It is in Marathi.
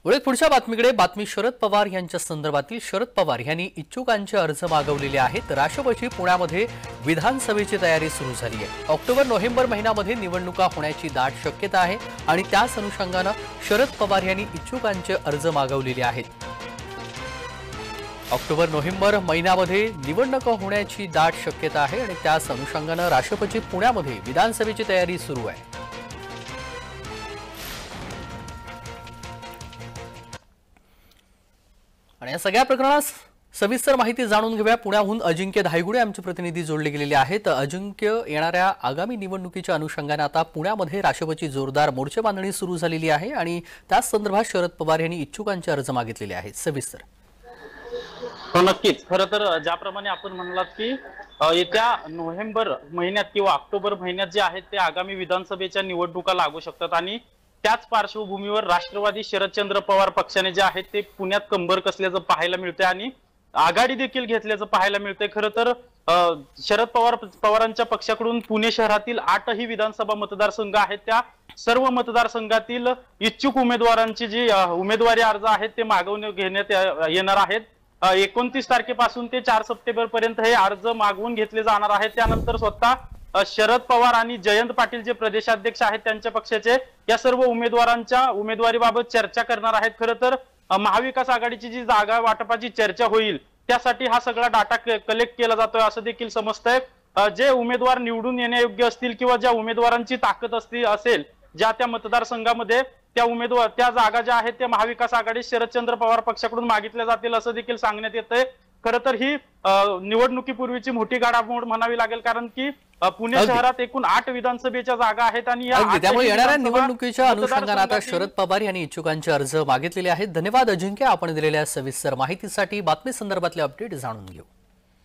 वळूयात पुढच्या बातमीकडे। बातमी शरद पवार यांच्या संदर्भातील। शरद पवार यांनी इच्छुकांचे अर्ज मागवलेले आहेत। राष्ट्रपती पुण्यामध्ये विधानसभेची तयारी सुरू झाली आहे। ऑक्टोबर-नोव्हेंबर महिन्यामध्ये निवडणुका होण्याची दाट शक्यता आहे आणि त्याच अनुषंगाने शरद पवार यांनी इच्छुकांचे अर्ज मागवलेले आहेत। ऑक्टोबर-नोव्हेंबर महिन्यामध्ये निवडणुका होण्याची दाट शक्यता आहे आणि त्याच अनुषंगाने राष्ट्रपती पुण्यामध्ये विधानसभेची तयारी सुरू आहे। आणि या सगळ्या प्रकरणात सविस्तर माहिती जाणून घेऊया। पुण्याहून अजिंक्य धायगुडे आमचे प्रतिनिधी जोडले गेलेले आहेत। अजिंक्य, येणाऱ्या आगामी निवडणुकीच्या अनुषंगाने आता पुण्यामध्ये राष्ट्रपती जोरदार मोर्चे बांधणी सुरू झालेली आहे आणि त्याच संदर्भात शरद पवार यांनी इच्छुकांचे अर्ज मागितलेले आहेत। सविस्तर नक्कीच। खरं तर ज्याप्रमाणे आपण म्हणलात की येत्या नोव्हेंबर महिन्यात किंवा ऑक्टोबर महिन्यात जे आहेत ते आगामी विधानसभेच्या निवडणुका लागू शकतात आणि त्याच पार्श्वभूमीवर राष्ट्रवादी शरदचंद्र पवार पक्षाने जे आहेत ते पुण्यात कंबर कसल्याचं पाहायला मिळतंय आणि आघाडी देखील घेतल्याचं पाहायला मिळतंय। खरं तर शरद पवारांच्या पक्षाकडून पुणे शहरातील 8ही विधानसभा मतदारसंघ आहेत, त्या सर्व मतदारसंघातील इच्छुक उमेदवारांची जी उमेदवारी अर्ज आहेत ते मागवून घेण्यात येणार आहेत। 29 तारखेपासून ते 4 सप्टेंबर पर्यंत हे अर्ज मागवून घेतले जाणार आहेत। त्यानंतर स्वतः शरद पवार आणि जयंत पाटील जे प्रदेशाध्यक्ष आहेत त्यांच्या पक्षाचे या सर्व उमेदवारांच्या उमेदवारीबाबत चर्चा करणार आहेत। खरं तर महाविकास आघाडीची जी जागा वाटपाची चर्चा होईल त्यासाठी हा सगळा डाटा कलेक्ट केला जातोय असं देखील समजतंय। जे उमेदवार निवडून येण्यायोग्य असतील किंवा ज्या उमेदवारांची ताकद असेल ज्या त्या मतदारसंघामध्ये त्या जागा ज्या आहेत त्या महाविकास आघाडी शरदचंद्र पवार पक्षाकडून मागितल्या जातील असं देखील सांगण्यात येतंय। खरं तर ही निवडणुकीपूर्वीची मोठी घडामोड म्हणावी लागेल, कारण की पुणे शहरात एकूण 8 विधानसभेच्या जागा आहेत आणि त्यामुळे येणाऱ्या निवडणुकीच्या अनुषंगाने आता शरद पवार यांनी इच्छुकांचे अर्ज मागितलेले आहेत। धन्यवाद अजिंक्य, आपण दिलेल्या सविस्तर माहितीसाठी। बातमी संदर्भातले अपडेट जाणून घेऊ।